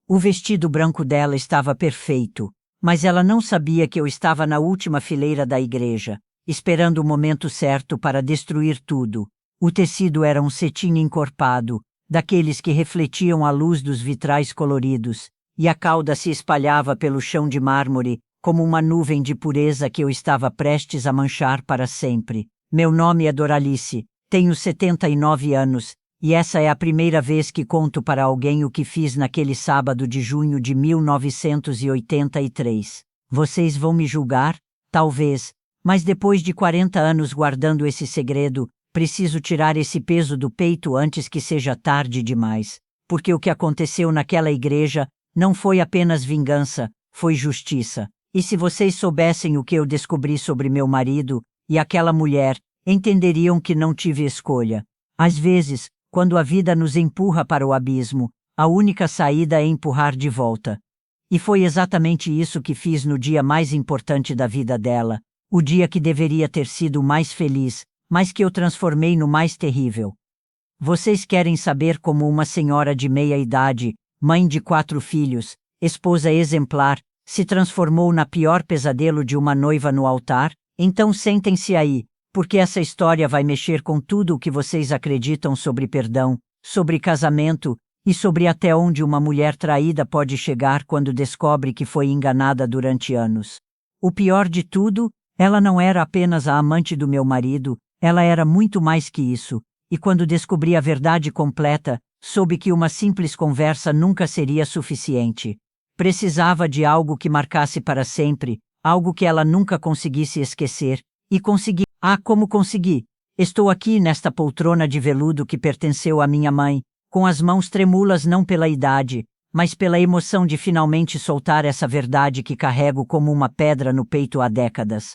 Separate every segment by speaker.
Speaker 1: O vestido branco dela estava perfeito, mas ela não sabia que eu estava na última fileira da igreja, esperando o momento certo para destruir tudo. O tecido era um cetim encorpado, daqueles que refletiam a luz dos vitrais coloridos, e a cauda se espalhava pelo chão de mármore, como uma nuvem de pureza que eu estava prestes a manchar para sempre. Meu nome é Doralice, tenho 79 anos, e essa é a primeira vez que conto para alguém o que fiz naquele sábado de junho de 1983. Vocês vão me julgar? Talvez, mas depois de 40 anos guardando esse segredo, preciso tirar esse peso do peito antes que seja tarde demais, porque o que aconteceu naquela igreja não foi apenas vingança, foi justiça. E se vocês soubessem o que eu descobri sobre meu marido e aquela mulher, entenderiam que não tive escolha. Às vezes, quando a vida nos empurra para o abismo, a única saída é empurrar de volta. E foi exatamente isso que fiz no dia mais importante da vida dela, o dia que deveria ter sido o mais feliz, mas que eu transformei no mais terrível. Vocês querem saber como uma senhora de meia-idade, mãe de 4 filhos, esposa exemplar, se transformou na pior pesadelo de uma noiva no altar? Então sentem-se aí, porque essa história vai mexer com tudo o que vocês acreditam sobre perdão, sobre casamento e sobre até onde uma mulher traída pode chegar quando descobre que foi enganada durante anos. O pior de tudo, ela não era apenas a amante do meu marido, ela era muito mais que isso, e quando descobri a verdade completa, soube que uma simples conversa nunca seria suficiente. Precisava de algo que marcasse para sempre, algo que ela nunca conseguisse esquecer, e consegui. Ah, como consegui! Estou aqui nesta poltrona de veludo que pertenceu à minha mãe, com as mãos trêmulas não pela idade, mas pela emoção de finalmente soltar essa verdade que carrego como uma pedra no peito há décadas.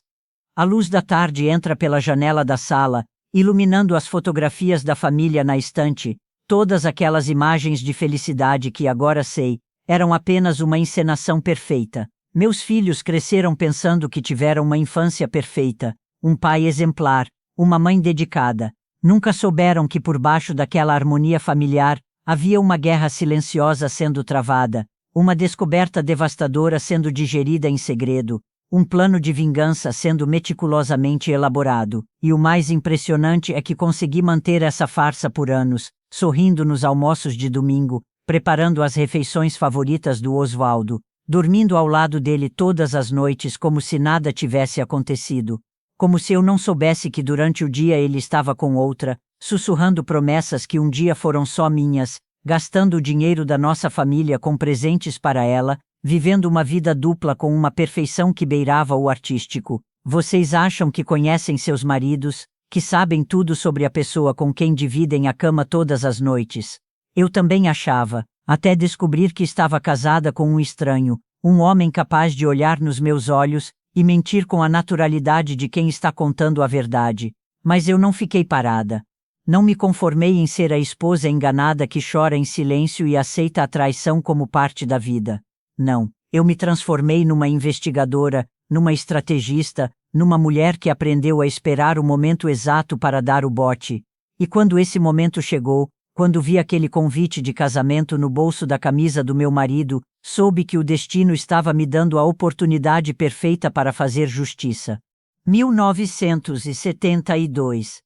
Speaker 1: A luz da tarde entra pela janela da sala, iluminando as fotografias da família na estante, todas aquelas imagens de felicidade que agora sei, eram apenas uma encenação perfeita. Meus filhos cresceram pensando que tiveram uma infância perfeita, um pai exemplar, uma mãe dedicada. Nunca souberam que por baixo daquela harmonia familiar havia uma guerra silenciosa sendo travada, uma descoberta devastadora sendo digerida em segredo, um plano de vingança sendo meticulosamente elaborado. E o mais impressionante é que consegui manter essa farsa por anos, sorrindo nos almoços de domingo, preparando as refeições favoritas do Oswaldo, dormindo ao lado dele todas as noites como se nada tivesse acontecido. Como se eu não soubesse que durante o dia ele estava com outra, sussurrando promessas que um dia foram só minhas, gastando o dinheiro da nossa família com presentes para ela, vivendo uma vida dupla com uma perfeição que beirava o artístico. Vocês acham que conhecem seus maridos, que sabem tudo sobre a pessoa com quem dividem a cama todas as noites? Eu também achava, até descobrir que estava casada com um estranho, um homem capaz de olhar nos meus olhos e mentir com a naturalidade de quem está contando a verdade. Mas eu não fiquei parada. Não me conformei em ser a esposa enganada que chora em silêncio e aceita a traição como parte da vida. Não, eu me transformei numa investigadora, numa estrategista, numa mulher que aprendeu a esperar o momento exato para dar o bote. E quando esse momento chegou, quando vi aquele convite de casamento no bolso da camisa do meu marido, soube que o destino estava me dando a oportunidade perfeita para fazer justiça. 1972.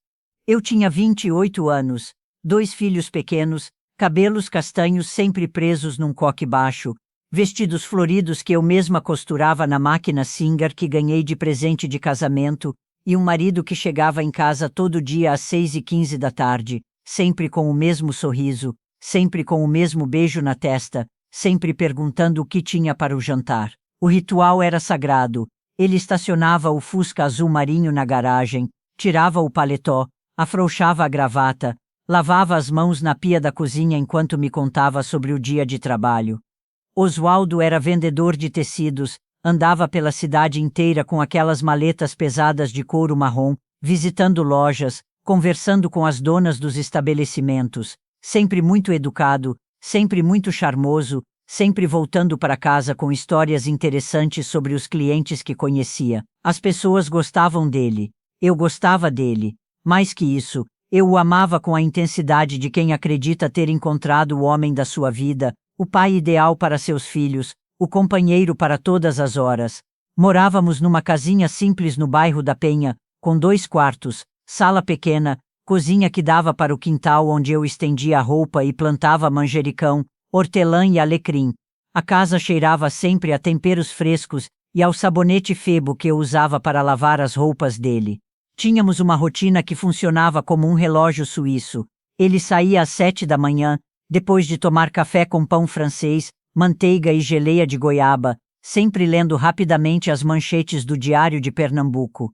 Speaker 1: Eu tinha 28 anos, 2 filhos pequenos, cabelos castanhos sempre presos num coque baixo, vestidos floridos que eu mesma costurava na máquina Singer que ganhei de presente de casamento, e um marido que chegava em casa todo dia às 6h15 da tarde, sempre com o mesmo sorriso, sempre com o mesmo beijo na testa, sempre perguntando o que tinha para o jantar. O ritual era sagrado. Ele estacionava o Fusca azul marinho na garagem, tirava o paletó, afrouxava a gravata, lavava as mãos na pia da cozinha enquanto me contava sobre o dia de trabalho. Oswaldo era vendedor de tecidos, andava pela cidade inteira com aquelas maletas pesadas de couro marrom, visitando lojas, conversando com as donas dos estabelecimentos, sempre muito educado, sempre muito charmoso, sempre voltando para casa com histórias interessantes sobre os clientes que conhecia. As pessoas gostavam dele. Eu gostava dele. Mais que isso, eu o amava com a intensidade de quem acredita ter encontrado o homem da sua vida, o pai ideal para seus filhos, o companheiro para todas as horas. Morávamos numa casinha simples no bairro da Penha, com 2 quartos, sala pequena, cozinha que dava para o quintal onde eu estendia a roupa e plantava manjericão, hortelã e alecrim. A casa cheirava sempre a temperos frescos e ao sabonete Febo que eu usava para lavar as roupas dele. Tínhamos uma rotina que funcionava como um relógio suíço. Ele saía às 7 da manhã, depois de tomar café com pão francês, manteiga e geleia de goiaba, sempre lendo rapidamente as manchetes do Diário de Pernambuco.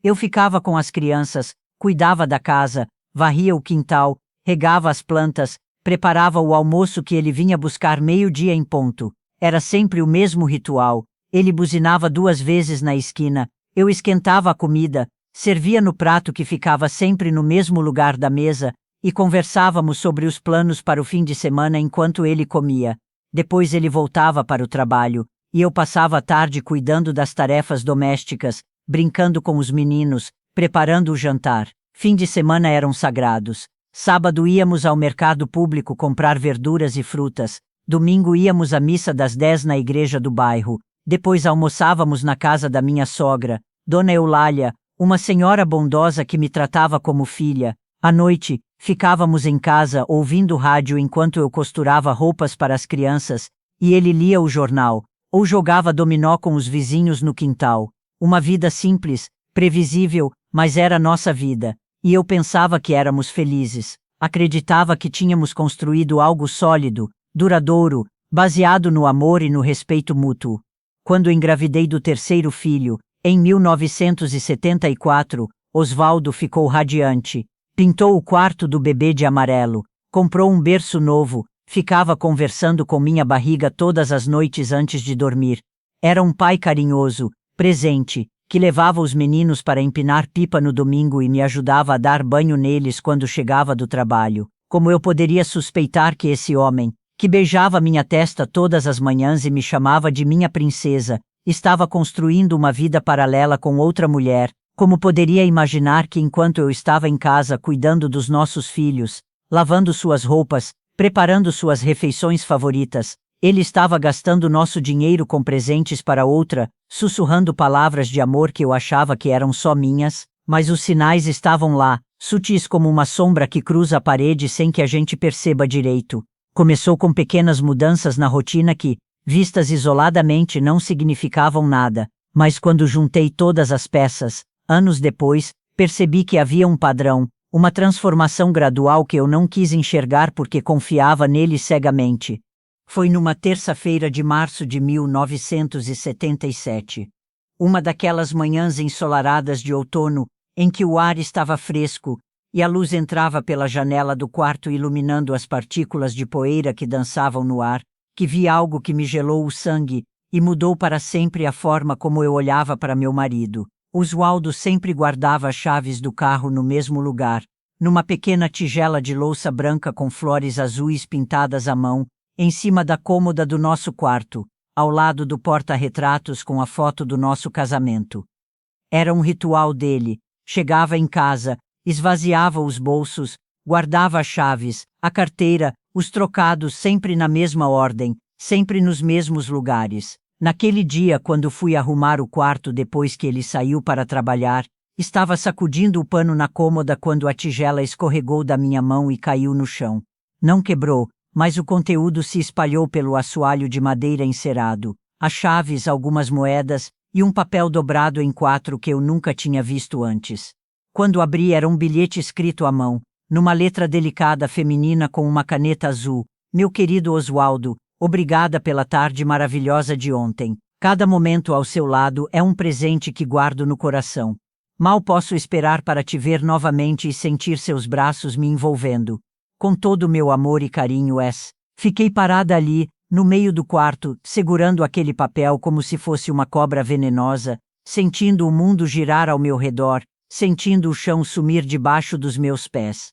Speaker 1: Eu ficava com as crianças, cuidava da casa, varria o quintal, regava as plantas, preparava o almoço que ele vinha buscar 12:00 em ponto. Era sempre o mesmo ritual. Ele buzinava 2 vezes na esquina, eu esquentava a comida, servia no prato que ficava sempre no mesmo lugar da mesa, e conversávamos sobre os planos para o fim de semana enquanto ele comia. Depois ele voltava para o trabalho, e eu passava a tarde cuidando das tarefas domésticas, brincando com os meninos, preparando o jantar. Fim de semana eram sagrados. Sábado íamos ao mercado público comprar verduras e frutas. Domingo íamos à missa das 10 na igreja do bairro. Depois almoçávamos na casa da minha sogra, Dona Eulália, uma senhora bondosa que me tratava como filha. À noite, ficávamos em casa ouvindo rádio enquanto eu costurava roupas para as crianças, e ele lia o jornal, ou jogava dominó com os vizinhos no quintal. Uma vida simples, previsível, mas era nossa vida, e eu pensava que éramos felizes. Acreditava que tínhamos construído algo sólido, duradouro, baseado no amor e no respeito mútuo. Quando engravidei do 3º filho, em 1974, Osvaldo ficou radiante. Pintou o quarto do bebê de amarelo, comprou um berço novo, ficava conversando com minha barriga todas as noites antes de dormir. Era um pai carinhoso, presente, que levava os meninos para empinar pipa no domingo e me ajudava a dar banho neles quando chegava do trabalho. Como eu poderia suspeitar que esse homem, que beijava minha testa todas as manhãs e me chamava de minha princesa, estava construindo uma vida paralela com outra mulher? Como poderia imaginar que enquanto eu estava em casa cuidando dos nossos filhos, lavando suas roupas, preparando suas refeições favoritas, ele estava gastando nosso dinheiro com presentes para outra, sussurrando palavras de amor que eu achava que eram só minhas? Mas os sinais estavam lá, sutis como uma sombra que cruza a parede sem que a gente perceba direito. Começou com pequenas mudanças na rotina que, vistas isoladamente, não significavam nada, mas quando juntei todas as peças, anos depois, percebi que havia um padrão, uma transformação gradual que eu não quis enxergar porque confiava nele cegamente. Foi numa terça-feira de março de 1977. Uma daquelas manhãs ensolaradas de outono, em que o ar estava fresco, e a luz entrava pela janela do quarto iluminando as partículas de poeira que dançavam no ar, que vi algo que me gelou o sangue, e mudou para sempre a forma como eu olhava para meu marido. Oswaldo sempre guardava as chaves do carro no mesmo lugar, numa pequena tigela de louça branca com flores azuis pintadas à mão, em cima da cômoda do nosso quarto, ao lado do porta-retratos com a foto do nosso casamento. Era um ritual dele. Chegava em casa, esvaziava os bolsos, guardava as chaves, a carteira, os trocados sempre na mesma ordem, sempre nos mesmos lugares. Naquele dia, quando fui arrumar o quarto depois que ele saiu para trabalhar, estava sacudindo o pano na cômoda quando a tigela escorregou da minha mão e caiu no chão. Não quebrou, mas o conteúdo se espalhou pelo assoalho de madeira encerado. As chaves, algumas moedas e um papel dobrado em 4 que eu nunca tinha visto antes. Quando abri era um bilhete escrito à mão, numa letra delicada feminina com uma caneta azul. Meu querido Oswaldo, obrigada pela tarde maravilhosa de ontem. Cada momento ao seu lado é um presente que guardo no coração. Mal posso esperar para te ver novamente e sentir seus braços me envolvendo. Com todo o meu amor e carinho, S. Fiquei parada ali, no meio do quarto, segurando aquele papel como se fosse uma cobra venenosa, sentindo o mundo girar ao meu redor, sentindo o chão sumir debaixo dos meus pés.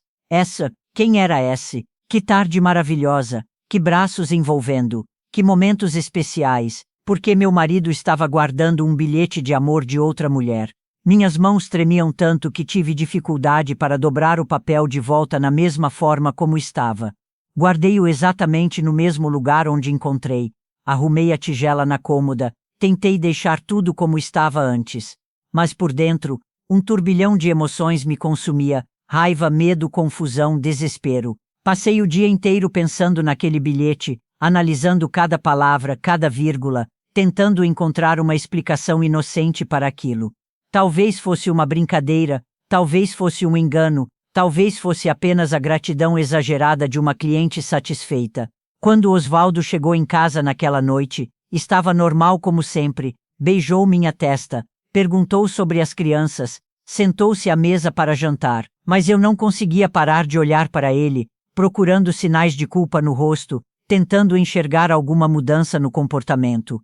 Speaker 1: Quem era S? Que tarde maravilhosa, que braços envolvendo, que momentos especiais, porque meu marido estava guardando um bilhete de amor de outra mulher. Minhas mãos tremiam tanto que tive dificuldade para dobrar o papel de volta na mesma forma como estava. Guardei-o exatamente no mesmo lugar onde encontrei. Arrumei a tigela na cômoda, tentei deixar tudo como estava antes. Mas por dentro, um turbilhão de emoções me consumia: raiva, medo, confusão, desespero. Passei o dia inteiro pensando naquele bilhete, analisando cada palavra, cada vírgula, tentando encontrar uma explicação inocente para aquilo. Talvez fosse uma brincadeira, talvez fosse um engano, talvez fosse apenas a gratidão exagerada de uma cliente satisfeita. Quando Osvaldo chegou em casa naquela noite, estava normal como sempre, beijou minha testa, perguntou sobre as crianças, sentou-se à mesa para jantar, mas eu não conseguia parar de olhar para ele, procurando sinais de culpa no rosto, tentando enxergar alguma mudança no comportamento.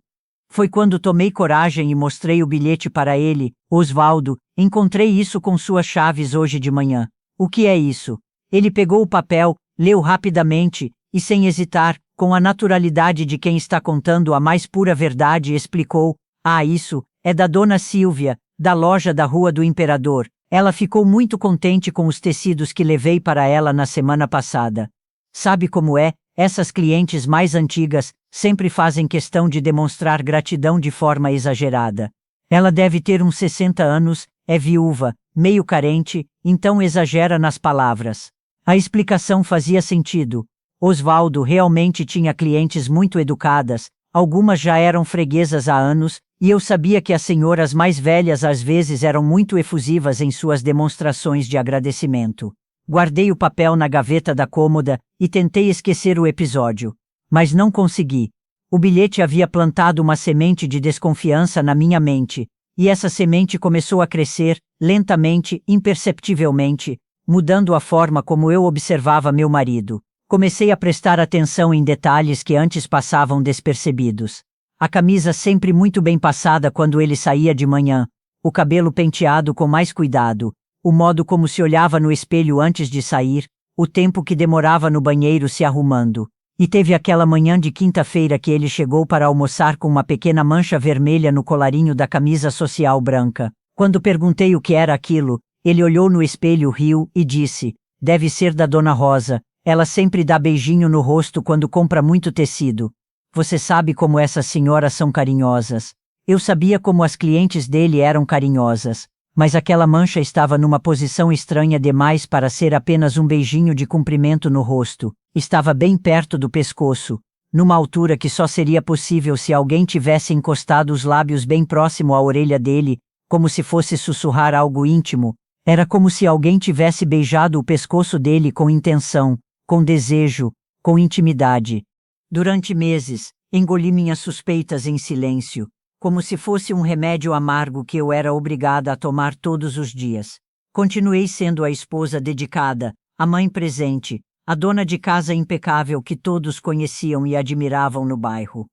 Speaker 1: Foi quando tomei coragem e mostrei o bilhete para ele: Osvaldo, encontrei isso com suas chaves hoje de manhã. O que é isso? Ele pegou o papel, leu rapidamente, e sem hesitar, com a naturalidade de quem está contando a mais pura verdade, explicou: Ah, isso é da dona Silvia, da loja da Rua do Imperador. Ela ficou muito contente com os tecidos que levei para ela na semana passada. Sabe como é? Essas clientes mais antigas sempre fazem questão de demonstrar gratidão de forma exagerada. Ela deve ter uns 60 anos, é viúva, meio carente, então exagera nas palavras. A explicação fazia sentido. Osvaldo realmente tinha clientes muito educadas, algumas já eram freguesas há anos, e eu sabia que as senhoras mais velhas às vezes eram muito efusivas em suas demonstrações de agradecimento. Guardei o papel na gaveta da cômoda e tentei esquecer o episódio. Mas não consegui. O bilhete havia plantado uma semente de desconfiança na minha mente, e essa semente começou a crescer, lentamente, imperceptivelmente, mudando a forma como eu observava meu marido. Comecei a prestar atenção em detalhes que antes passavam despercebidos. A camisa sempre muito bem passada quando ele saía de manhã, o cabelo penteado com mais cuidado, o modo como se olhava no espelho antes de sair, o tempo que demorava no banheiro se arrumando. E teve aquela manhã de quinta-feira que ele chegou para almoçar com uma pequena mancha vermelha no colarinho da camisa social branca. Quando perguntei o que era aquilo, ele olhou no espelho, riu e disse: Deve ser da Dona Rosa, ela sempre dá beijinho no rosto quando compra muito tecido. Você sabe como essas senhoras são carinhosas. Eu sabia como as clientes dele eram carinhosas, mas aquela mancha estava numa posição estranha demais para ser apenas um beijinho de cumprimento no rosto. Estava bem perto do pescoço, numa altura que só seria possível se alguém tivesse encostado os lábios bem próximo à orelha dele, como se fosse sussurrar algo íntimo. Era como se alguém tivesse beijado o pescoço dele com intenção, com desejo, com intimidade. Durante meses, engoli minhas suspeitas em silêncio, como se fosse um remédio amargo que eu era obrigada a tomar todos os dias. Continuei sendo a esposa dedicada, a mãe presente, a dona de casa impecável que todos conheciam e admiravam no bairro.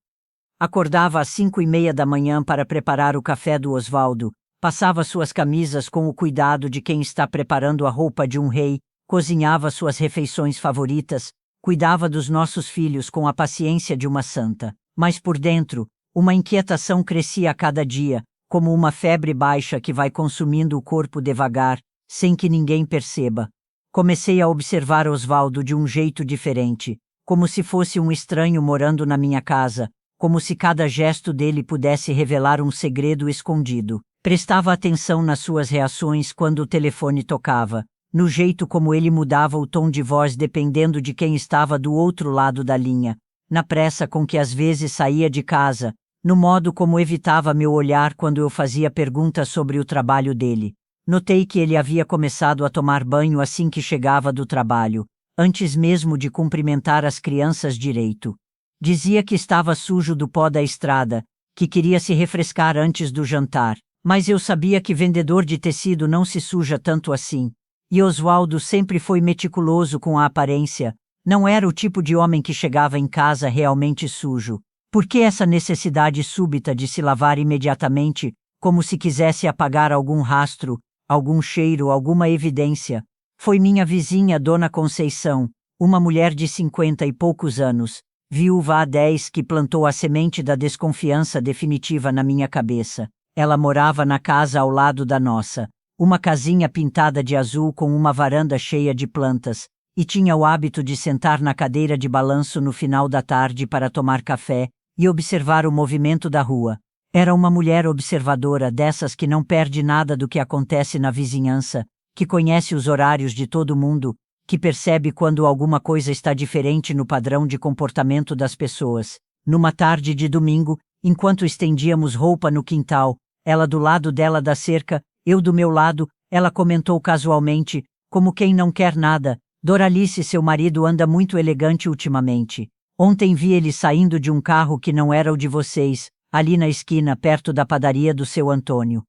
Speaker 1: Acordava às 5:30 da manhã para preparar o café do Osvaldo, passava suas camisas com o cuidado de quem está preparando a roupa de um rei, cozinhava suas refeições favoritas, cuidava dos nossos filhos com a paciência de uma santa. Mas por dentro, uma inquietação crescia a cada dia, como uma febre baixa que vai consumindo o corpo devagar, sem que ninguém perceba. Comecei a observar Osvaldo de um jeito diferente, como se fosse um estranho morando na minha casa, como se cada gesto dele pudesse revelar um segredo escondido. Prestava atenção nas suas reações quando o telefone tocava, no jeito como ele mudava o tom de voz dependendo de quem estava do outro lado da linha, na pressa com que às vezes saía de casa, no modo como evitava meu olhar quando eu fazia perguntas sobre o trabalho dele. Notei que ele havia começado a tomar banho assim que chegava do trabalho, antes mesmo de cumprimentar as crianças direito. Dizia que estava sujo do pó da estrada, que queria se refrescar antes do jantar, mas eu sabia que vendedor de tecido não se suja tanto assim. E Osvaldo sempre foi meticuloso com a aparência, não era o tipo de homem que chegava em casa realmente sujo. Por que essa necessidade súbita de se lavar imediatamente, como se quisesse apagar algum rastro, algum cheiro, alguma evidência? Foi minha vizinha, Dona Conceição, uma mulher de 50 e poucos anos, viúva há 10, que plantou a semente da desconfiança definitiva na minha cabeça. Ela morava na casa ao lado da nossa, uma casinha pintada de azul com uma varanda cheia de plantas, e tinha o hábito de sentar na cadeira de balanço no final da tarde para tomar café e observar o movimento da rua. Era uma mulher observadora, dessas que não perde nada do que acontece na vizinhança, que conhece os horários de todo mundo, que percebe quando alguma coisa está diferente no padrão de comportamento das pessoas. Numa tarde de domingo, enquanto estendíamos roupa no quintal, ela do lado dela da cerca, eu do meu lado, ela comentou casualmente, como quem não quer nada: Doralice, seu marido anda muito elegante ultimamente. Ontem vi ele saindo de um carro que não era o de vocês, ali na esquina perto da padaria do seu Antônio.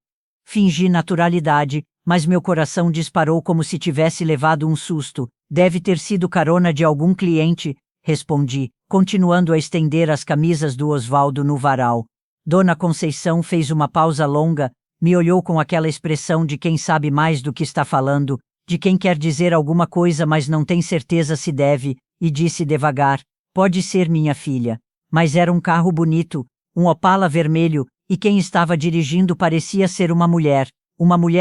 Speaker 1: Fingi naturalidade, mas meu coração disparou como se tivesse levado um susto. Deve ter sido carona de algum cliente, respondi, continuando a estender as camisas do Osvaldo no varal. Dona Conceição fez uma pausa longa, me olhou com aquela expressão de quem sabe mais do que está falando, de quem quer dizer alguma coisa mas não tem certeza se deve, e disse devagar: pode ser, minha filha. Mas era um carro bonito, um Opala vermelho, e quem estava dirigindo parecia ser uma mulher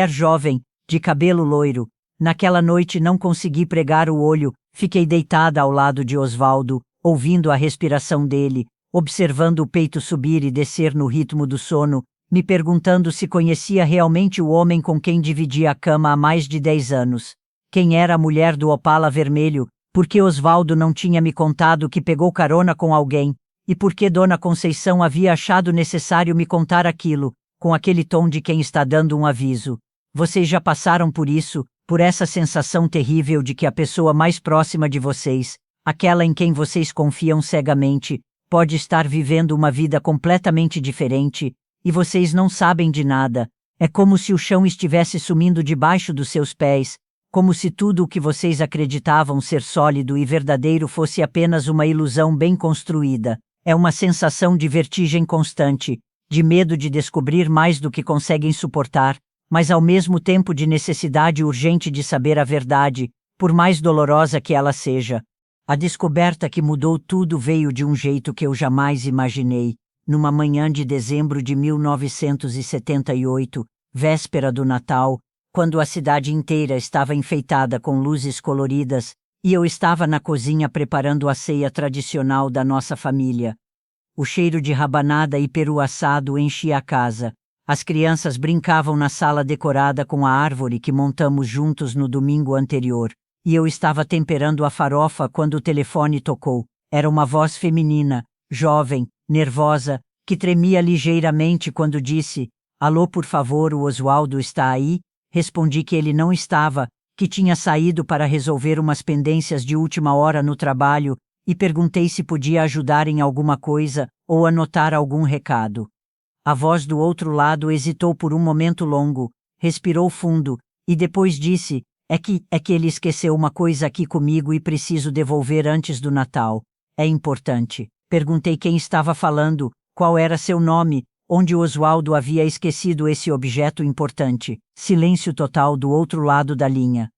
Speaker 1: jovem, de cabelo loiro. Naquela noite não consegui pregar o olho, fiquei deitada ao lado de Osvaldo, ouvindo a respiração dele, observando o peito subir e descer no ritmo do sono, me perguntando se conhecia realmente o homem com quem dividia a cama há mais de 10 anos. Quem era a mulher do Opala vermelho? Por que Osvaldo não tinha me contado que pegou carona com alguém? E por que Dona Conceição havia achado necessário me contar aquilo, com aquele tom de quem está dando um aviso? Vocês já passaram por isso, por essa sensação terrível de que a pessoa mais próxima de vocês, aquela em quem vocês confiam cegamente, pode estar vivendo uma vida completamente diferente, e vocês não sabem de nada. É como se o chão estivesse sumindo debaixo dos seus pés, como se tudo o que vocês acreditavam ser sólido e verdadeiro fosse apenas uma ilusão bem construída. É uma sensação de vertigem constante, de medo de descobrir mais do que conseguem suportar, mas ao mesmo tempo de necessidade urgente de saber a verdade, por mais dolorosa que ela seja. A descoberta que mudou tudo veio de um jeito que eu jamais imaginei. Numa manhã de dezembro de 1978, véspera do Natal, quando a cidade inteira estava enfeitada com luzes coloridas, e eu estava na cozinha preparando a ceia tradicional da nossa família. O cheiro de rabanada e peru assado enchia a casa. As crianças brincavam na sala decorada com a árvore que montamos juntos no domingo anterior, e eu estava temperando a farofa quando o telefone tocou. Era uma voz feminina, jovem, nervosa, que tremia ligeiramente quando disse: alô, por favor, o Osvaldo está aí? Respondi que ele não estava, que tinha saído para resolver umas pendências de última hora no trabalho, e perguntei se podia ajudar em alguma coisa ou anotar algum recado. A voz do outro lado hesitou por um momento longo, respirou fundo, e depois disse: é que ele esqueceu uma coisa aqui comigo e preciso devolver antes do Natal. É importante. Perguntei quem estava falando, qual era seu nome, onde Osvaldo havia esquecido esse objeto importante. Silêncio total do outro lado da linha.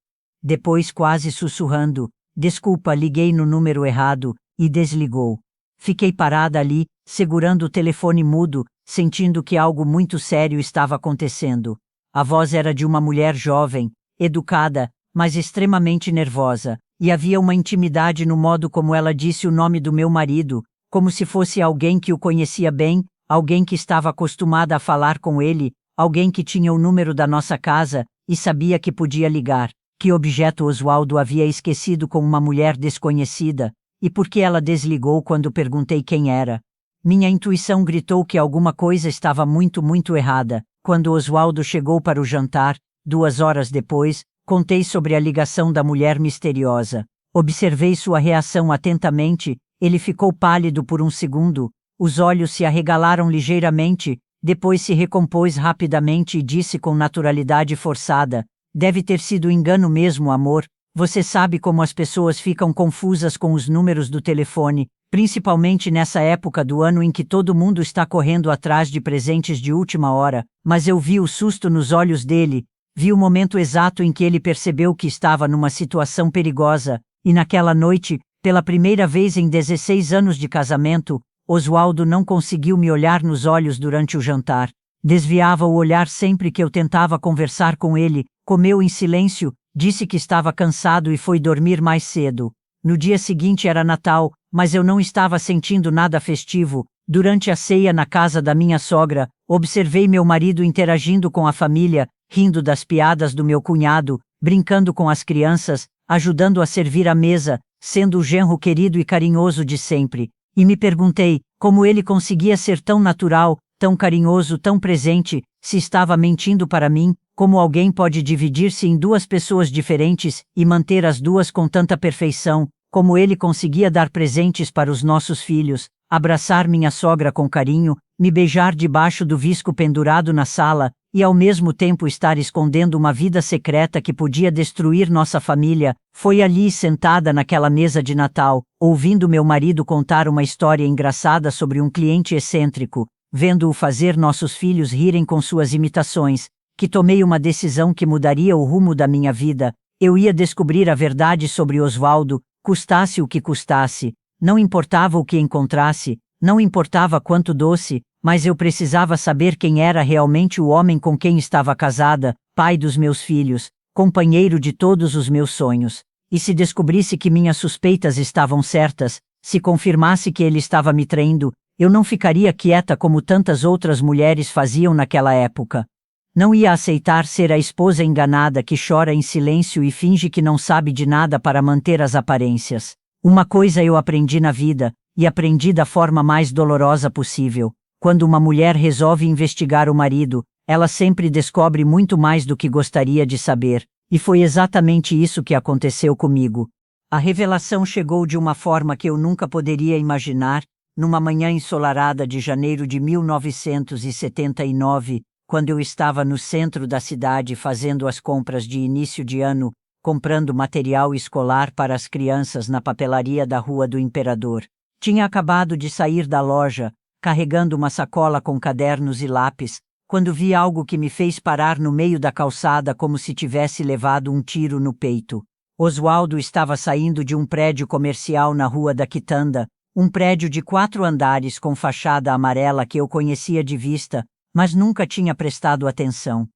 Speaker 1: Depois, quase sussurrando: desculpa, liguei no número errado, e desligou. Fiquei parada ali, segurando o telefone mudo, sentindo que algo muito sério estava acontecendo. A voz era de uma mulher jovem, educada, mas extremamente nervosa, e havia uma intimidade no modo como ela disse o nome do meu marido, como se fosse alguém que o conhecia bem, alguém que estava acostumada a falar com ele, alguém que tinha o número da nossa casa e sabia que podia ligar. Que objeto Osvaldo havia esquecido com uma mulher desconhecida, e por que ela desligou quando perguntei quem era? Minha intuição gritou que alguma coisa estava muito errada. Quando Osvaldo chegou para o jantar, 2 horas depois, contei sobre a ligação da mulher misteriosa. Observei sua reação atentamente. Ele ficou pálido por um segundo, os olhos se arregalaram ligeiramente, depois se recompôs rapidamente e disse com naturalidade forçada: deve ter sido engano mesmo, amor. Você sabe como as pessoas ficam confusas com os números do telefone, principalmente nessa época do ano em que todo mundo está correndo atrás de presentes de última hora. Mas eu vi o susto nos olhos dele, vi o momento exato em que ele percebeu que estava numa situação perigosa, e naquela noite, pela primeira vez em 16 anos de casamento, Osvaldo não conseguiu me olhar nos olhos durante o jantar. Desviava o olhar sempre que eu tentava conversar com ele, comeu em silêncio, Disse que estava cansado e foi dormir mais cedo. No dia seguinte era Natal, mas eu não estava sentindo nada festivo. Durante a ceia na casa da minha sogra, observei meu marido interagindo com a família, rindo das piadas do meu cunhado, brincando com as crianças, ajudando a servir a mesa, sendo o genro querido e carinhoso de sempre. E me perguntei como ele conseguia ser tão natural, tão carinhoso, tão presente, se estava mentindo para mim, como alguém pode dividir-se em duas pessoas diferentes e manter as duas com tanta perfeição, como ele conseguia dar presentes para os nossos filhos, abraçar minha sogra com carinho, me beijar debaixo do visco pendurado na sala, e ao mesmo tempo estar escondendo uma vida secreta que podia destruir nossa família. Foi ali sentada naquela mesa de Natal, ouvindo meu marido contar uma história engraçada sobre um cliente excêntrico, vendo-o fazer nossos filhos rirem com suas imitações, que tomei uma decisão que mudaria o rumo da minha vida. Eu ia descobrir a verdade sobre Osvaldo, custasse o que custasse, não importava o que encontrasse, não importava quanto doce, mas eu precisava saber quem era realmente o homem com quem estava casada, pai dos meus filhos, companheiro de todos os meus sonhos. E se descobrisse que minhas suspeitas estavam certas, se confirmasse que ele estava me traindo, eu não ficaria quieta como tantas outras mulheres faziam naquela época. Não ia aceitar ser a esposa enganada que chora em silêncio e finge que não sabe de nada para manter as aparências. Uma coisa eu aprendi na vida, e aprendi da forma mais dolorosa possível. Quando uma mulher resolve investigar o marido, ela sempre descobre muito mais do que gostaria de saber, e foi exatamente isso que aconteceu comigo. A revelação chegou de uma forma que eu nunca poderia imaginar, numa manhã ensolarada de janeiro de 1979, quando eu estava no centro da cidade fazendo as compras de início de ano, comprando material escolar para as crianças na papelaria da Rua do Imperador. Tinha acabado de sair da loja, carregando uma sacola com cadernos e lápis, quando vi algo que me fez parar no meio da calçada como se tivesse levado um tiro no peito. Osvaldo estava saindo de um prédio comercial na Rua da Quitanda, um prédio de 4 andares com fachada amarela que eu conhecia de vista, mas nunca tinha prestado atenção.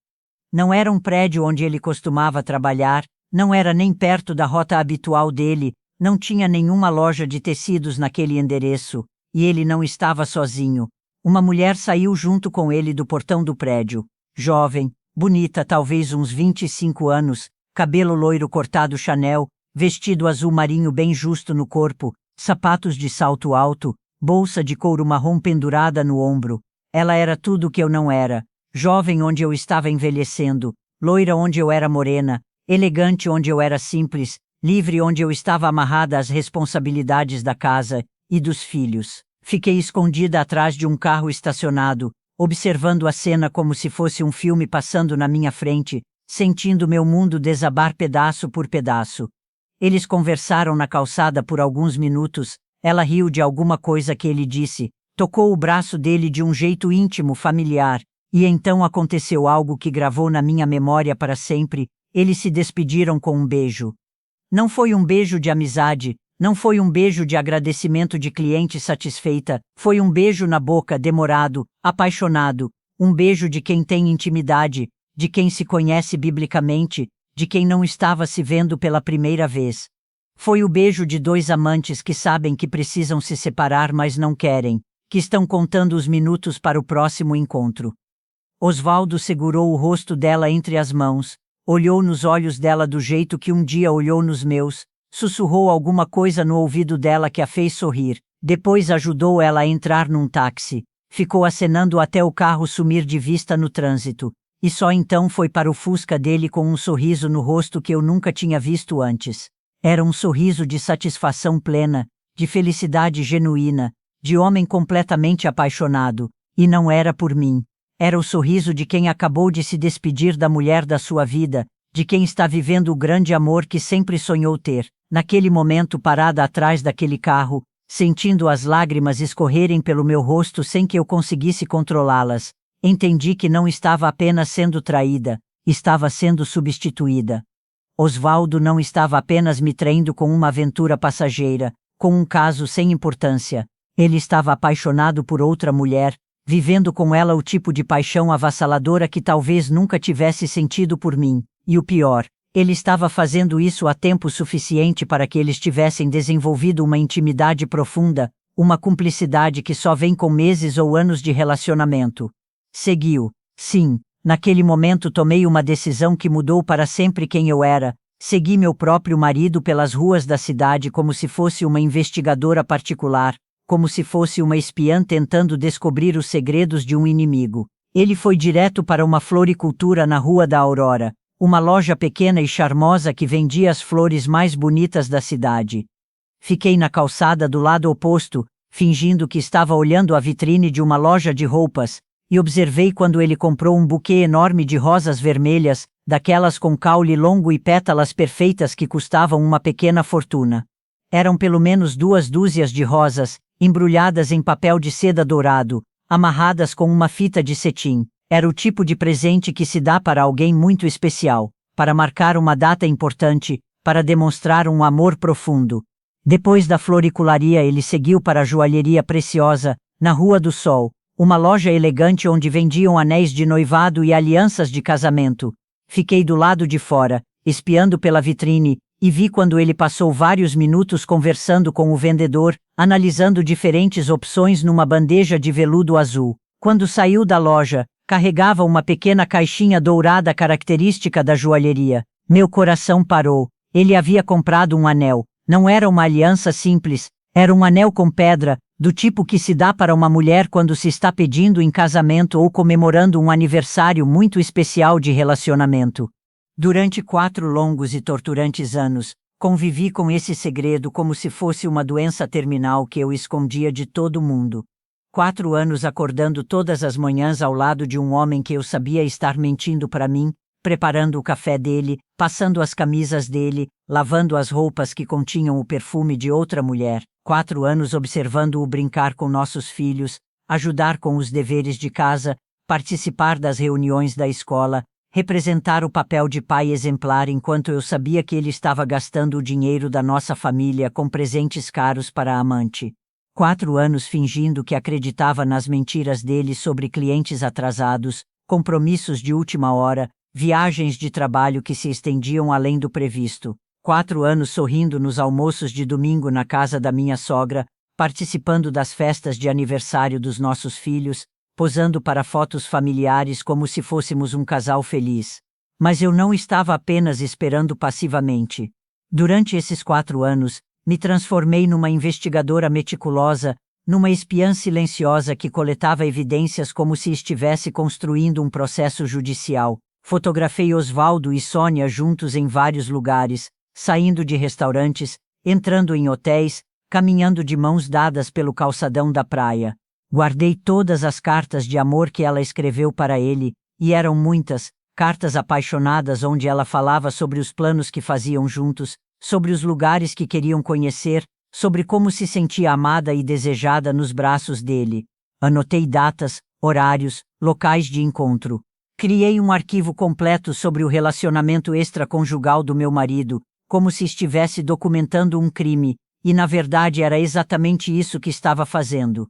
Speaker 1: Não era um prédio onde ele costumava trabalhar, não era nem perto da rota habitual dele, não tinha nenhuma loja de tecidos naquele endereço, e ele não estava sozinho. Uma mulher saiu junto com ele do portão do prédio. Jovem, bonita, talvez uns 25 anos, cabelo loiro cortado Chanel, vestido azul marinho bem justo no corpo, sapatos de salto alto, bolsa de couro marrom pendurada no ombro. Ela era tudo o que eu não era. Jovem onde eu estava envelhecendo, loira onde eu era morena, elegante onde eu era simples, livre onde eu estava amarrada às responsabilidades da casa e dos filhos. Fiquei escondida atrás de um carro estacionado, observando a cena como se fosse um filme passando na minha frente, sentindo meu mundo desabar pedaço por pedaço. Eles conversaram na calçada por alguns minutos. Ela riu de alguma coisa que ele disse, tocou o braço dele de um jeito íntimo, familiar, e então aconteceu algo que gravou na minha memória para sempre. Eles se despediram com um beijo. Não foi um beijo de amizade, não foi um beijo de agradecimento de cliente satisfeita, foi um beijo na boca, demorado, apaixonado, um beijo de quem tem intimidade, de quem se conhece biblicamente, de quem não estava se vendo pela primeira vez. Foi o beijo de 2 amantes que sabem que precisam se separar mas não querem, que estão contando os minutos para o próximo encontro. Osvaldo segurou o rosto dela entre as mãos, olhou nos olhos dela do jeito que um dia olhou nos meus, sussurrou alguma coisa no ouvido dela que a fez sorrir, depois ajudou ela a entrar num táxi, ficou acenando até o carro sumir de vista no trânsito, e só então foi para o Fusca dele com um sorriso no rosto que eu nunca tinha visto antes. Era um sorriso de satisfação plena, de felicidade genuína, de homem completamente apaixonado, e não era por mim. Era o sorriso de quem acabou de se despedir da mulher da sua vida, de quem está vivendo o grande amor que sempre sonhou ter. Naquele momento, parada atrás daquele carro, sentindo as lágrimas escorrerem pelo meu rosto sem que eu conseguisse controlá-las, entendi que não estava apenas sendo traída, estava sendo substituída. Osvaldo não estava apenas me traindo com uma aventura passageira, com um caso sem importância. Ele estava apaixonado por outra mulher, vivendo com ela o tipo de paixão avassaladora que talvez nunca tivesse sentido por mim. E o pior, Ele estava fazendo isso há tempo suficiente para que eles tivessem desenvolvido uma intimidade profunda, uma cumplicidade que só vem com meses ou anos de relacionamento. Seguiu. Sim, naquele momento tomei uma decisão que mudou para sempre quem eu era. Segui meu próprio marido pelas ruas da cidade como se fosse uma investigadora particular, como se fosse uma espiã tentando descobrir os segredos de um inimigo. Ele foi direto para uma floricultura na Rua da Aurora, uma loja pequena e charmosa que vendia as flores mais bonitas da cidade. Fiquei na calçada do lado oposto, fingindo que estava olhando a vitrine de uma loja de roupas, e observei quando ele comprou um buquê enorme de rosas vermelhas, daquelas com caule longo e pétalas perfeitas que custavam uma pequena fortuna. Eram pelo menos 2 dúzias de rosas, embrulhadas em papel de seda dourado, amarradas com uma fita de cetim. Era o tipo de presente que se dá para alguém muito especial, para marcar uma data importante, para demonstrar um amor profundo. Depois da floricularia ele seguiu para a joalheria preciosa, na Rua do Sol, uma loja elegante onde vendiam anéis de noivado e alianças de casamento. Fiquei do lado de fora, espiando pela vitrine, e vi quando ele passou vários minutos conversando com o vendedor, analisando diferentes opções numa bandeja de veludo azul. Quando saiu da loja, carregava uma pequena caixinha dourada característica da joalheria. Meu coração parou. Ele havia comprado um anel. Não era uma aliança simples, era um anel com pedra, do tipo que se dá para uma mulher quando se está pedindo em casamento ou comemorando um aniversário muito especial de relacionamento. Durante 4 longos e torturantes anos, convivi com esse segredo como se fosse uma doença terminal que eu escondia de todo mundo. 4 anos acordando todas as manhãs ao lado de um homem que eu sabia estar mentindo para mim, preparando o café dele, passando as camisas dele, lavando as roupas que continham o perfume de outra mulher. 4 anos observando-o brincar com nossos filhos, ajudar com os deveres de casa, participar das reuniões da escola, representar o papel de pai exemplar enquanto eu sabia que ele estava gastando o dinheiro da nossa família com presentes caros para a amante. 4 anos fingindo que acreditava nas mentiras dele sobre clientes atrasados, compromissos de última hora, viagens de trabalho que se estendiam além do previsto. 4 anos sorrindo nos almoços de domingo na casa da minha sogra, participando das festas de aniversário dos nossos filhos, posando para fotos familiares como se fôssemos um casal feliz. Mas eu não estava apenas esperando passivamente. Durante esses 4 anos, me transformei numa investigadora meticulosa, numa espiã silenciosa que coletava evidências como se estivesse construindo um processo judicial. Fotografei Osvaldo e Sônia juntos em vários lugares, saindo de restaurantes, entrando em hotéis, caminhando de mãos dadas pelo calçadão da praia. Guardei todas as cartas de amor que ela escreveu para ele, e eram muitas, cartas apaixonadas onde ela falava sobre os planos que faziam juntos, sobre os lugares que queriam conhecer, sobre como se sentia amada e desejada nos braços dele. Anotei datas, horários, locais de encontro. Criei um arquivo completo sobre o relacionamento extraconjugal do meu marido, como se estivesse documentando um crime, e na verdade era exatamente isso que estava fazendo.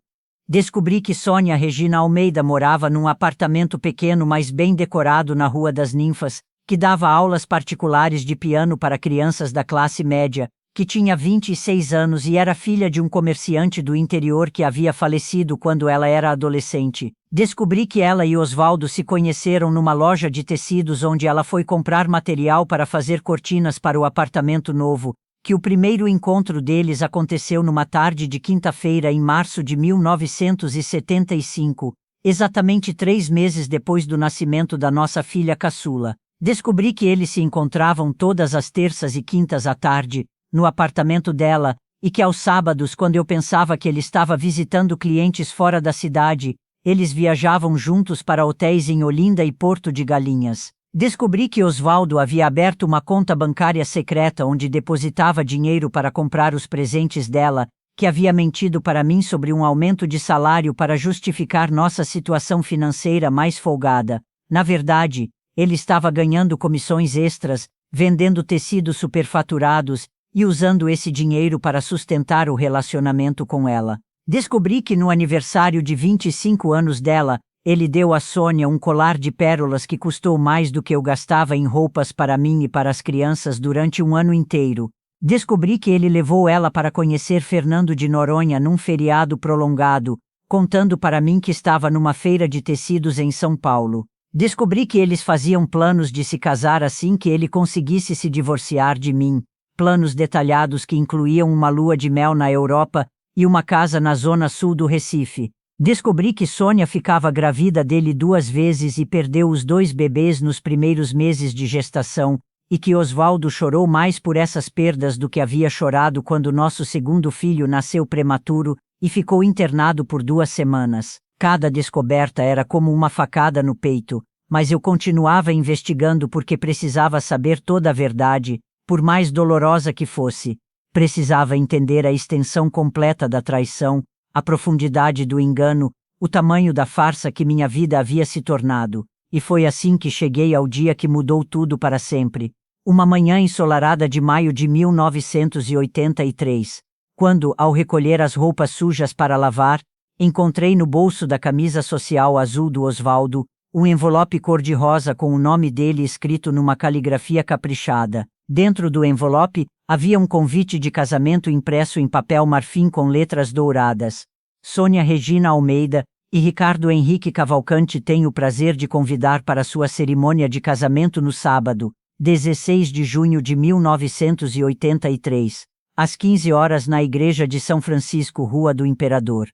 Speaker 1: Descobri que Sônia Regina Almeida morava num apartamento pequeno mas bem decorado na Rua das Ninfas, que dava aulas particulares de piano para crianças da classe média, que tinha 26 anos e era filha de um comerciante do interior que havia falecido quando ela era adolescente. Descobri que ela e Osvaldo se conheceram numa loja de tecidos onde ela foi comprar material para fazer cortinas para o apartamento novo, que o primeiro encontro deles aconteceu numa tarde de quinta-feira em março de 1975, exatamente 3 meses depois do nascimento da nossa filha caçula. Descobri que eles se encontravam todas as terças e quintas à tarde, no apartamento dela, e que aos sábados, quando eu pensava que ele estava visitando clientes fora da cidade, eles viajavam juntos para hotéis em Olinda e Porto de Galinhas. Descobri que Osvaldo havia aberto uma conta bancária secreta onde depositava dinheiro para comprar os presentes dela, que havia mentido para mim sobre um aumento de salário para justificar nossa situação financeira mais folgada. Na verdade, ele estava ganhando comissões extras, vendendo tecidos superfaturados e usando esse dinheiro para sustentar o relacionamento com ela. Descobri que no aniversário de 25 anos dela, ele deu a Sônia um colar de pérolas que custou mais do que eu gastava em roupas para mim e para as crianças durante um ano inteiro. Descobri que ele levou ela para conhecer Fernando de Noronha num feriado prolongado, contando para mim que estava numa feira de tecidos em São Paulo. Descobri que eles faziam planos de se casar assim que ele conseguisse se divorciar de mim, planos detalhados que incluíam uma lua de mel na Europa e uma casa na zona sul do Recife. Descobri que Sônia ficava grávida dele 2 vezes e perdeu os 2 bebês nos primeiros meses de gestação, e que Osvaldo chorou mais por essas perdas do que havia chorado quando nosso segundo filho nasceu prematuro e ficou internado por 2 semanas. Cada descoberta era como uma facada no peito, mas eu continuava investigando porque precisava saber toda a verdade, por mais dolorosa que fosse. Precisava entender a extensão completa da traição, a profundidade do engano, o tamanho da farsa que minha vida havia se tornado, e foi assim que cheguei ao dia que mudou tudo para sempre. Uma manhã ensolarada de maio de 1983, quando, ao recolher as roupas sujas para lavar, encontrei no bolso da camisa social azul do Osvaldo um envelope cor-de-rosa com o nome dele escrito numa caligrafia caprichada. Dentro do envelope, havia um convite de casamento impresso em papel marfim com letras douradas. Sônia Regina Almeida e Ricardo Henrique Cavalcante têm o prazer de convidar para sua cerimônia de casamento no sábado, 16 de junho de 1983, às 15 horas na Igreja de São Francisco, Rua do Imperador.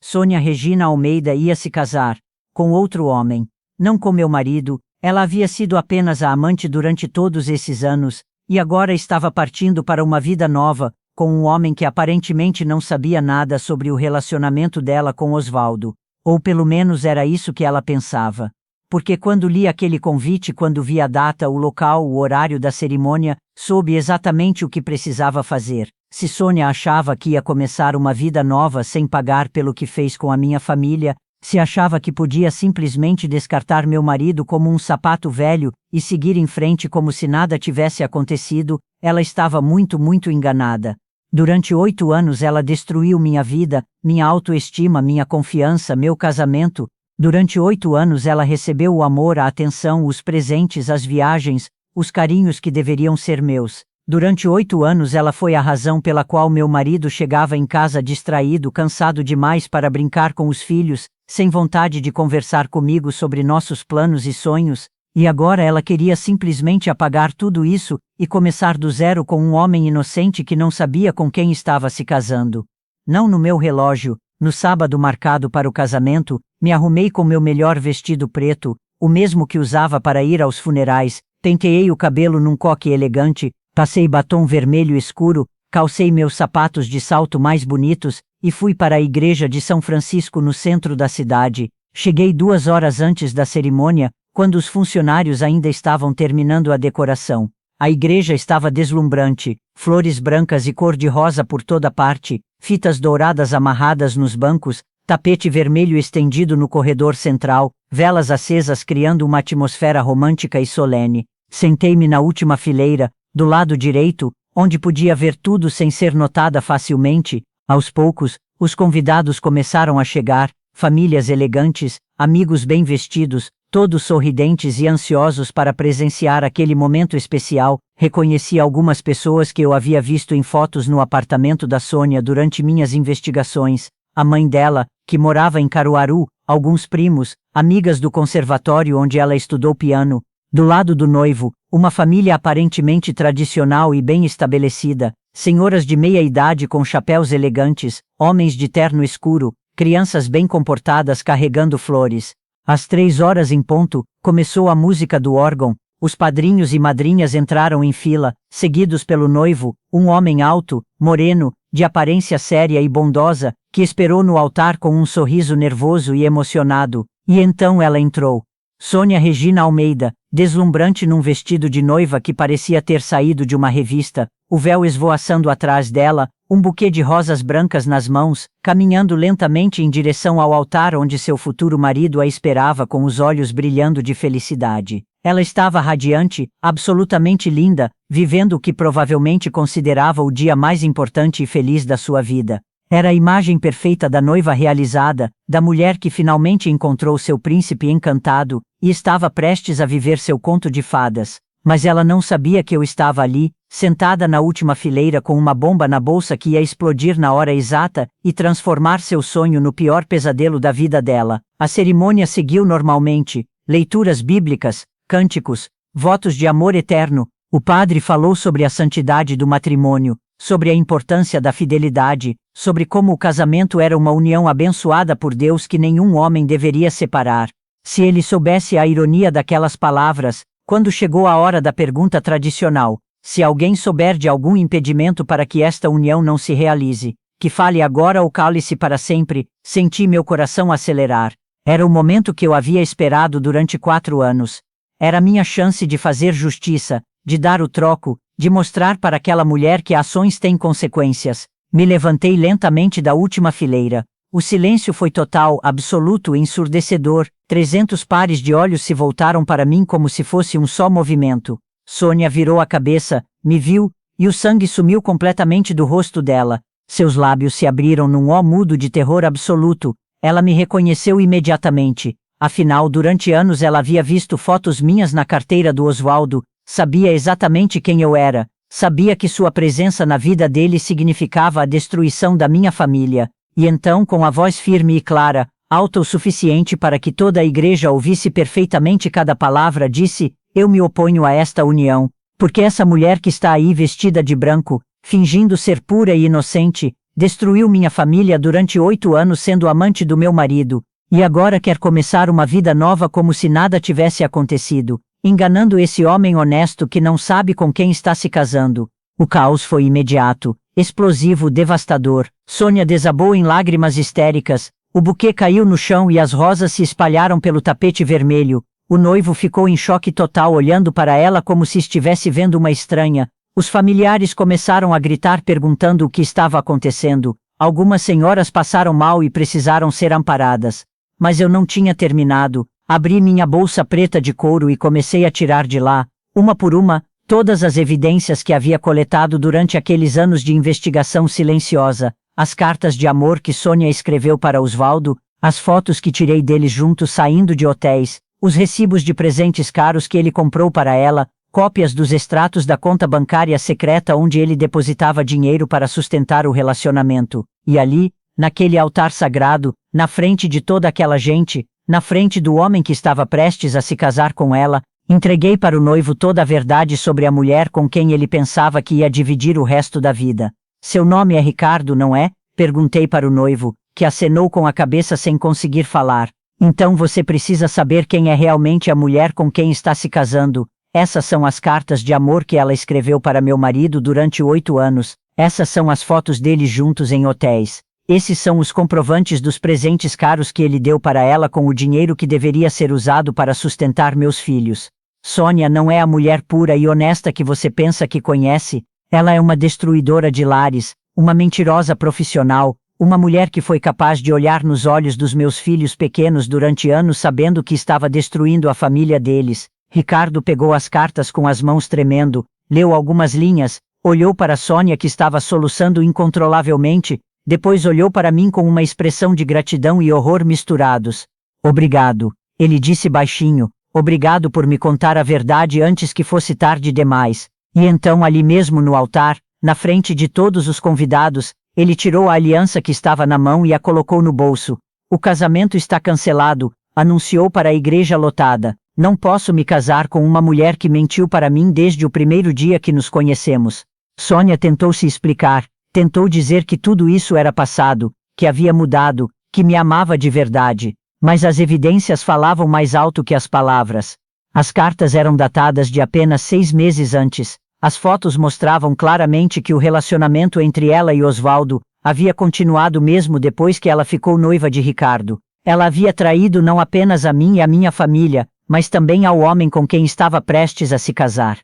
Speaker 1: Sônia Regina Almeida ia se casar com outro homem, não com meu marido. Ela havia sido apenas a amante durante todos esses anos, e agora estava partindo para uma vida nova, com um homem que aparentemente não sabia nada sobre o relacionamento dela com Osvaldo, ou pelo menos era isso que ela pensava. Porque quando li aquele convite, quando vi a data, o local, o horário da cerimônia, soube exatamente o que precisava fazer. Se Sônia achava que ia começar uma vida nova sem pagar pelo que fez com a minha família, se achava que podia simplesmente descartar meu marido como um sapato velho e seguir em frente como se nada tivesse acontecido, ela estava muito enganada. Durante 8 anos ela destruiu minha vida, minha autoestima, minha confiança, meu casamento. Durante 8 anos ela recebeu o amor, a atenção, os presentes, as viagens, os carinhos que deveriam ser meus. Durante 8 anos ela foi a razão pela qual meu marido chegava em casa distraído, cansado demais para brincar com os filhos, sem vontade de conversar comigo sobre nossos planos e sonhos, e agora ela queria simplesmente apagar tudo isso e começar do zero com um homem inocente que não sabia com quem estava se casando. Não no meu relógio, no sábado marcado para o casamento, me arrumei com meu melhor vestido preto, o mesmo que usava para ir aos funerais, penteei o cabelo num coque elegante, passei batom vermelho escuro, calcei meus sapatos de salto mais bonitos e fui para a igreja de São Francisco no centro da cidade. Cheguei 2 horas antes da cerimônia, quando os funcionários ainda estavam terminando a decoração. A igreja estava deslumbrante, flores brancas e cor-de-rosa por toda parte, fitas douradas amarradas nos bancos, tapete vermelho estendido no corredor central, velas acesas criando uma atmosfera romântica e solene. Sentei-me na última fileira, do lado direito, onde podia ver tudo sem ser notada facilmente. Aos poucos, os convidados começaram a chegar, famílias elegantes, amigos bem vestidos, todos sorridentes e ansiosos para presenciar aquele momento especial. Reconheci algumas pessoas que eu havia visto em fotos no apartamento da Sônia durante minhas investigações. A mãe dela, que morava em Caruaru, alguns primos, amigas do conservatório onde ela estudou piano. Do lado do noivo, uma família aparentemente tradicional e bem estabelecida, senhoras de meia idade com chapéus elegantes, homens de terno escuro, crianças bem comportadas carregando flores. Às 3 horas em ponto, começou a música do órgão. Os padrinhos e madrinhas entraram em fila, seguidos pelo noivo, um homem alto, moreno, de aparência séria e bondosa, que esperou no altar com um sorriso nervoso e emocionado. E então ela entrou. Sônia Regina Almeida, deslumbrante num vestido de noiva que parecia ter saído de uma revista, o véu esvoaçando atrás dela, um buquê de rosas brancas nas mãos, caminhando lentamente em direção ao altar onde seu futuro marido a esperava com os olhos brilhando de felicidade. Ela estava radiante, absolutamente linda, vivendo o que provavelmente considerava o dia mais importante e feliz da sua vida. Era a imagem perfeita da noiva realizada, da mulher que finalmente encontrou seu príncipe encantado, e estava prestes a viver seu conto de fadas. Mas ela não sabia que eu estava ali, sentada na última fileira com uma bomba na bolsa que ia explodir na hora exata e transformar seu sonho no pior pesadelo da vida dela. A cerimônia seguiu normalmente, leituras bíblicas, cânticos, votos de amor eterno. O padre falou sobre a santidade do matrimônio, sobre a importância da fidelidade, sobre como o casamento era uma união abençoada por Deus que nenhum homem deveria separar. Se ele soubesse a ironia daquelas palavras, quando chegou a hora da pergunta tradicional, se alguém souber de algum impedimento para que esta união não se realize, que fale agora ou cale-se para sempre, senti meu coração acelerar. Era o momento que eu havia esperado durante 4 anos. Era minha chance de fazer justiça, de dar o troco, de mostrar para aquela mulher que ações têm consequências. Me levantei lentamente da última fileira. O silêncio foi total, absoluto e ensurdecedor. 300 pares de olhos se voltaram para mim como se fosse um só movimento. Sônia virou a cabeça, me viu, e o sangue sumiu completamente do rosto dela. Seus lábios se abriram num ó mudo de terror absoluto. Ela me reconheceu imediatamente. Afinal, durante anos ela havia visto fotos minhas na carteira do Oswaldo, sabia exatamente quem eu era, sabia que sua presença na vida dele significava a destruição da minha família. E então, com a voz firme e clara, alta o suficiente para que toda a igreja ouvisse perfeitamente cada palavra, disse: eu me oponho a esta união, porque essa mulher que está aí vestida de branco, fingindo ser pura e inocente, destruiu minha família durante 8 anos sendo amante do meu marido, e agora quer começar uma vida nova como se nada tivesse acontecido, enganando esse homem honesto que não sabe com quem está se casando. O caos foi imediato, explosivo, devastador. Sônia desabou em lágrimas histéricas, o buquê caiu no chão e as rosas se espalharam pelo tapete vermelho. O noivo ficou em choque total olhando para ela como se estivesse vendo uma estranha. Os familiares começaram a gritar perguntando o que estava acontecendo. Algumas senhoras passaram mal e precisaram ser amparadas. Mas eu não tinha terminado. Abri minha bolsa preta de couro e comecei a tirar de lá, uma por uma, todas as evidências que havia coletado durante aqueles anos de investigação silenciosa, as cartas de amor que Sônia escreveu para Oswaldo, as fotos que tirei deles juntos saindo de hotéis, os recibos de presentes caros que ele comprou para ela, cópias dos extratos da conta bancária secreta onde ele depositava dinheiro para sustentar o relacionamento. E ali, naquele altar sagrado, na frente de toda aquela gente, na frente do homem que estava prestes a se casar com ela, entreguei para o noivo toda a verdade sobre a mulher com quem ele pensava que ia dividir o resto da vida. Seu nome é Ricardo, não é? Perguntei para o noivo, que acenou com a cabeça sem conseguir falar. Então você precisa saber quem é realmente a mulher com quem está se casando. Essas são as cartas de amor que ela escreveu para meu marido durante 8 anos. Essas são as fotos deles juntos em hotéis. Esses são os comprovantes dos presentes caros que ele deu para ela com o dinheiro que deveria ser usado para sustentar meus filhos. Sônia não é a mulher pura e honesta que você pensa que conhece. Ela é uma destruidora de lares, uma mentirosa profissional, uma mulher que foi capaz de olhar nos olhos dos meus filhos pequenos durante anos sabendo que estava destruindo a família deles. Ricardo pegou as cartas com as mãos tremendo, leu algumas linhas, olhou para Sônia que estava soluçando incontrolavelmente, depois olhou para mim com uma expressão de gratidão e horror misturados. Obrigado, ele disse baixinho, obrigado por me contar a verdade antes que fosse tarde demais. E então ali mesmo no altar, na frente de todos os convidados, ele tirou a aliança que estava na mão e a colocou no bolso. O casamento está cancelado, anunciou para a igreja lotada. Não posso me casar com uma mulher que mentiu para mim desde o primeiro dia que nos conhecemos. Sônia tentou se explicar, tentou dizer que tudo isso era passado, que havia mudado, que me amava de verdade. Mas as evidências falavam mais alto que as palavras. As cartas eram datadas de apenas 6 meses antes. As fotos mostravam claramente que o relacionamento entre ela e Oswaldo havia continuado mesmo depois que ela ficou noiva de Ricardo. Ela havia traído não apenas a mim e a minha família, mas também ao homem com quem estava prestes a se casar.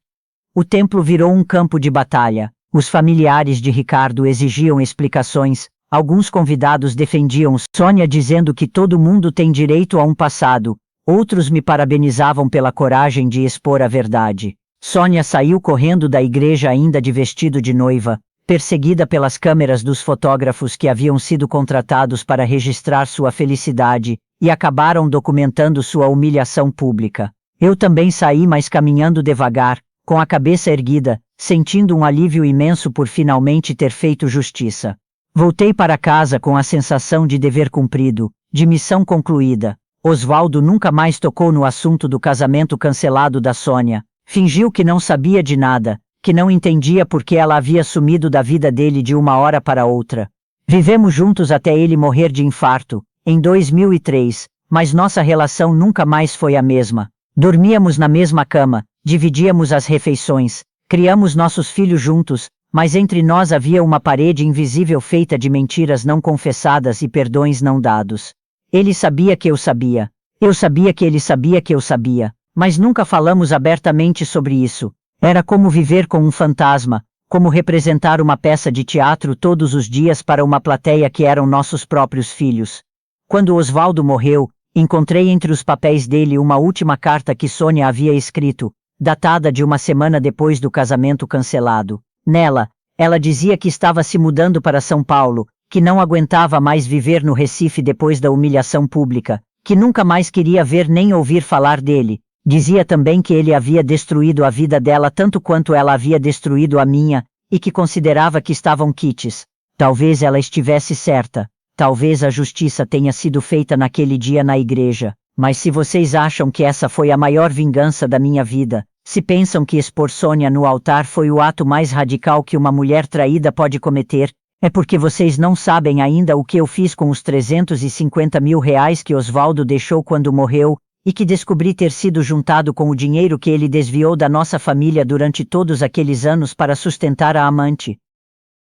Speaker 1: O templo virou um campo de batalha. Os familiares de Ricardo exigiam explicações. Alguns convidados defendiam Sônia dizendo que todo mundo tem direito a um passado. Outros me parabenizavam pela coragem de expor a verdade. Sônia saiu correndo da igreja ainda de vestido de noiva. perseguida pelas câmeras dos fotógrafos que haviam sido contratados para registrar sua felicidade, e acabaram documentando sua humilhação pública. Eu também saí, mas caminhando devagar, com a cabeça erguida, sentindo um alívio imenso por finalmente ter feito justiça. Voltei para casa com a sensação de dever cumprido, de missão concluída. Osvaldo nunca mais tocou no assunto do casamento cancelado da Sônia. Fingiu que não sabia de nada, que não entendia por que ela havia sumido da vida dele de uma hora para outra. Vivemos juntos até ele morrer de infarto, em 2003, mas nossa relação nunca mais foi a mesma. Dormíamos na mesma cama, dividíamos as refeições, criamos nossos filhos juntos, mas entre nós havia uma parede invisível feita de mentiras não confessadas e perdões não dados. Ele sabia que eu sabia. Eu sabia que ele sabia que eu sabia, mas nunca falamos abertamente sobre isso. Era como viver com um fantasma, como representar uma peça de teatro todos os dias para uma plateia que eram nossos próprios filhos. Quando Osvaldo morreu, encontrei entre os papéis dele uma última carta que Sônia havia escrito, datada de uma semana depois do casamento cancelado. Nela, ela dizia que estava se mudando para São Paulo, que não aguentava mais viver no Recife depois da humilhação pública, que nunca mais queria ver nem ouvir falar dele. Dizia também que ele havia destruído a vida dela tanto quanto ela havia destruído a minha, e que considerava que estavam quites. Talvez ela estivesse certa. Talvez a justiça tenha sido feita naquele dia na igreja, mas se vocês acham que essa foi a maior vingança da minha vida, se pensam que expor Sônia no altar foi o ato mais radical que uma mulher traída pode cometer, é porque vocês não sabem ainda o que eu fiz com os 350 mil reais que Osvaldo deixou quando morreu, e que descobri ter sido juntado com o dinheiro que ele desviou da nossa família durante todos aqueles anos para sustentar a amante.